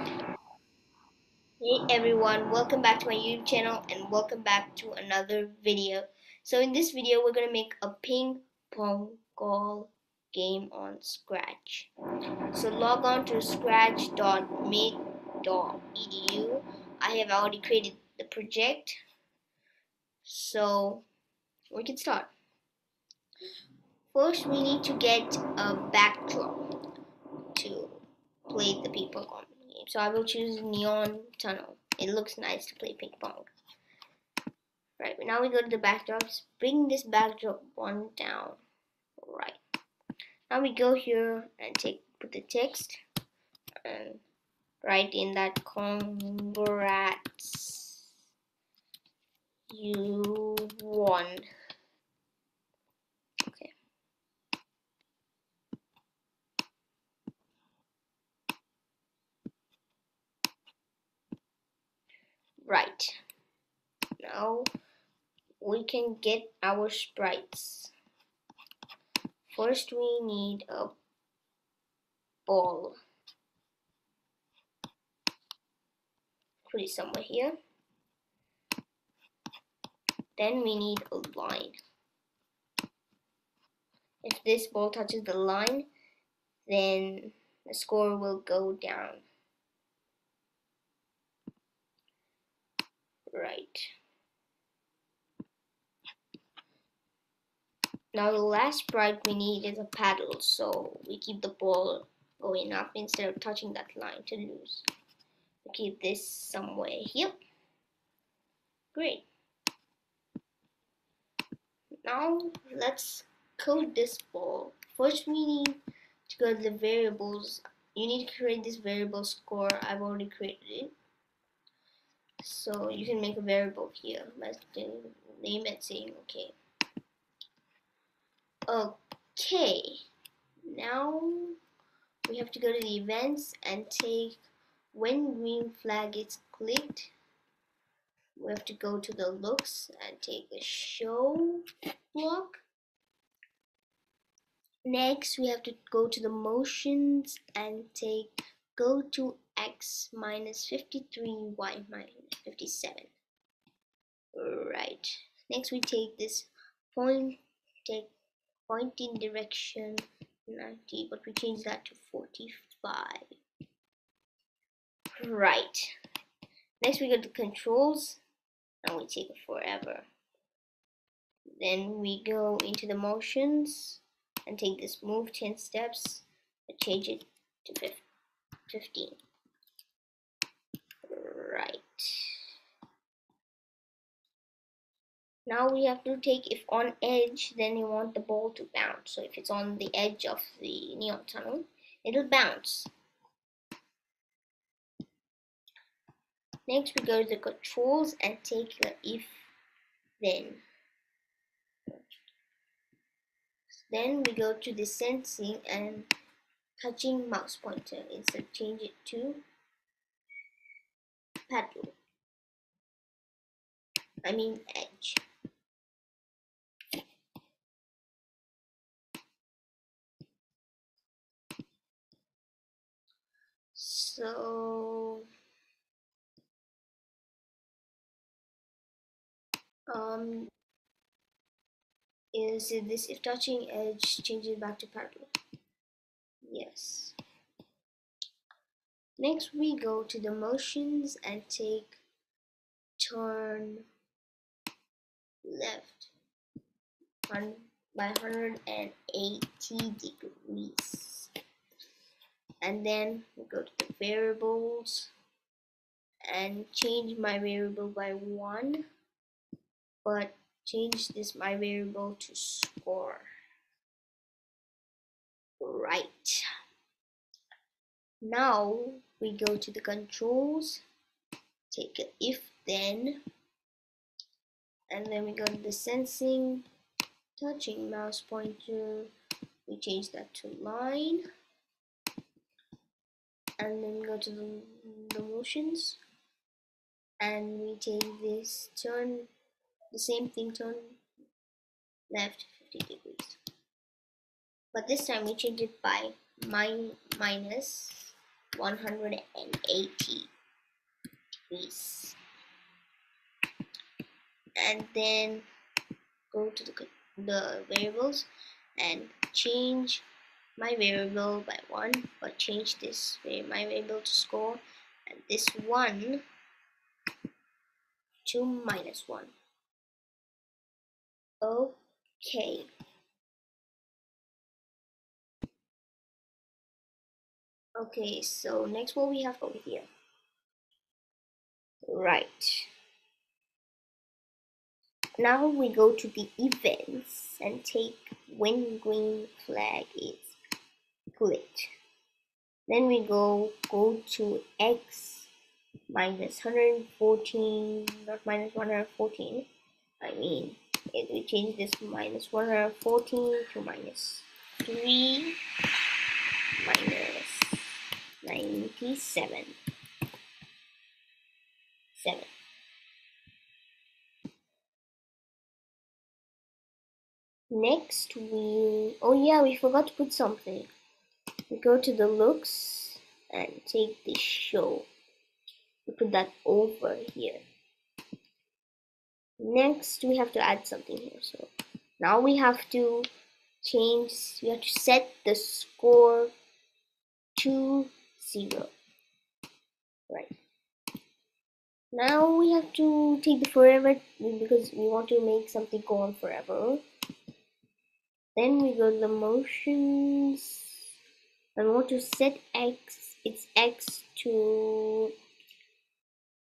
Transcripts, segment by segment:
Hey everyone, welcome back to my YouTube channel and welcome back to another video. So in this video we're gonna make a ping pong ball game on Scratch. So log on to scratch.make.edu. I have already created the project, so we can start. First we need to get a backdrop to play the ping pong game. So I will choose Neon Tunnel. It looks nice to play ping pong. Right, now we go to the backdrops. Bring this backdrop one down. Right. Now we go here and put the text and write in that congrats you won. Okay. Right. Now we can get our sprites. First we need a ball. Put it somewhere here. Then we need a line. If this ball touches the line, then the score will go down. Right. Now the last sprite we need is a paddle, so we keep the ball going up instead of touching that line to lose. We keep this somewhere here. Great. Now let's code this ball. First we need to go to the variables. You need to create this variable score. I've already created it. So you can make a variable here. Let's name it saying okay. Okay. Now we have to go to the events and take when green flag is clicked. We have to go to the looks and take the show block. Next we have to go to the motions and take go to x minus 53 y minus 57. Right. Next we take this pointing direction 90, but we change that to 45. Right. Next we go to controls and we take it forever. Then we go into the motions and take this move 10 steps and change it to 15. Right. Now we have to take if on edge, then you want the ball to bounce. So if it's on the edge of the neon tunnel, it'll bounce. Next we go to the controls and take the if then. Then we go to the sensing and touching mouse pointer. Instead change it to paddle. I mean edge. So is this if touching edge, change it back to paddle. Yes. Next we go to the motions and take turn left by 180 degrees. And then we go to the variables and change my variable by 1, but change this my variable to score. Right. Now we go to the controls, take a if then, and then we go to the sensing, touching mouse pointer, we change that to line, and then go to the motions, and we take this turn, the same thing, turn left 50 degrees. But this time we change it by minus 180 degrees. And then go to the variables and change my variable by 1, but change this my variable to score and this 1 to -1. Okay. Okay, so next what we have over here. Right. Now we go to the events and take when green flag is clicked. Then we go to x minus 114, not minus 114. I mean, we change this minus 114 to minus 3 minus 97. 7. Next we forgot to put something. We go to the looks and take the show. We put that over here. Next we have to add something here. So now we have to set the score to 0. Right. Now we have to take the forever because we want to make something go on forever. Then we go to the motions and we want to set x to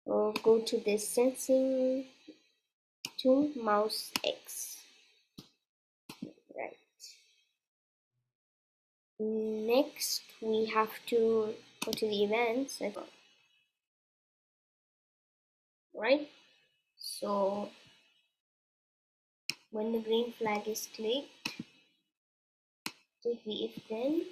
go to this sensing to mouse x. Right. Next we have to go to the events. Right. So when the green flag is clicked, take the if then.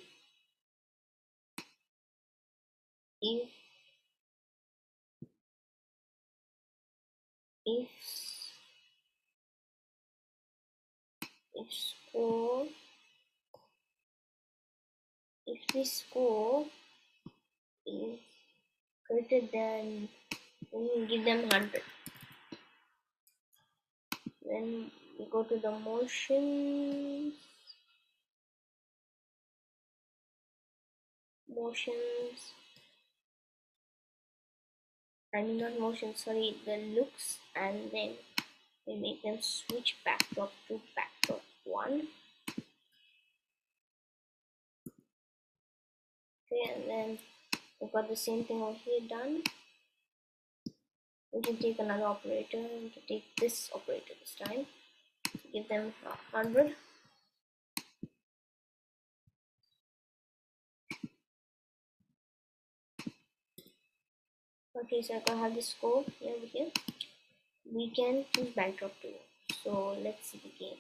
If score if the score is greater than, then we give them 100. Then we go to the motions I mean not motions, sorry, the looks, and then we make them switch backdrop to backdrop 1. Okay, and then we've got the same thing over here done. We can take another operator and take this operator this time. Give them 100. Okay, so I can have this score over here. We can choose backdrop 2. So let's see the game.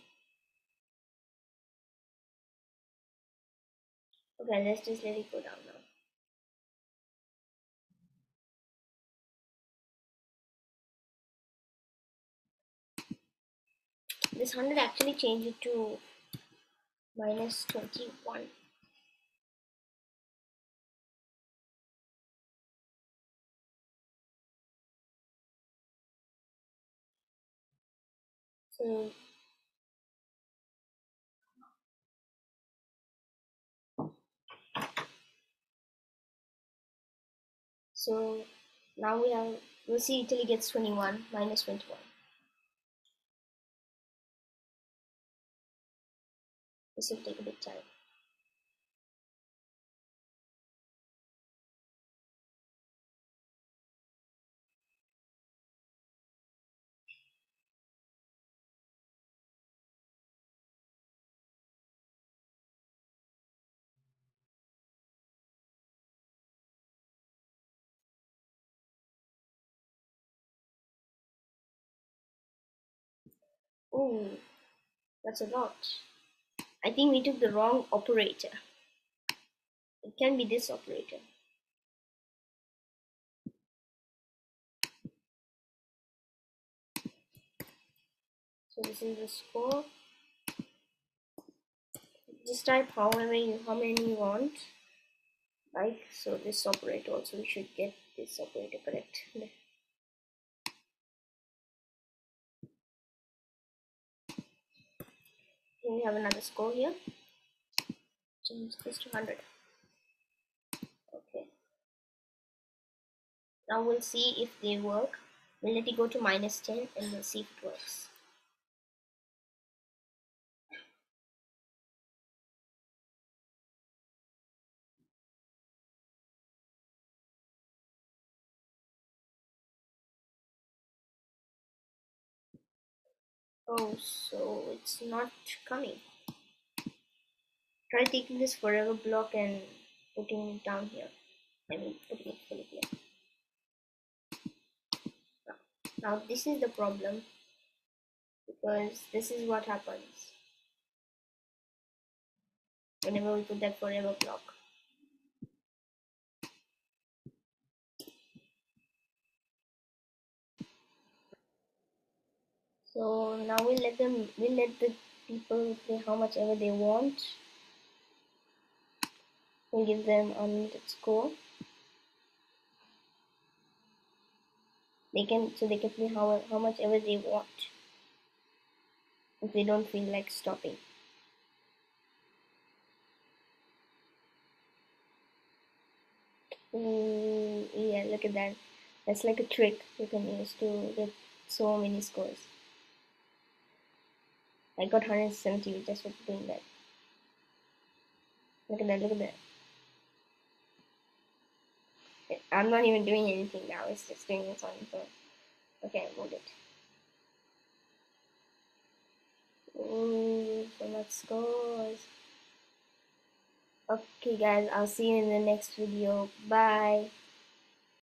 Okay, let's just let it go down now. This 100 actually changed it to minus 21. So now we'll see Italy gets 21 minus 21. This will take a bit time. Oh, that's a lot. I think we took the wrong operator. It can be this operator. So this is the score. Just type how many you want. right? So this operator also, we should get this operator correct. Here we have another score here. Change this to 100. Okay. Now we'll see if they work. We'll let it go to -10 and we'll see if it works. Oh, so it's not coming. Try taking this forever block and putting it down here. I mean, putting it fully here. Now this is the problem, because this is what happens whenever we put that forever block. So now we'll let the people play how much ever they want. We'll give them unlimited score. They can play how much ever they want if they don't feel like stopping. Yeah, look at that. That's like a trick you can use to get so many scores. I got 170 just for doing that. Look at that, look at that. I'm not even doing anything now, it's just doing this on its own. Okay, I moved it. Ooh, so much scores. Okay guys, I'll see you in the next video. Bye.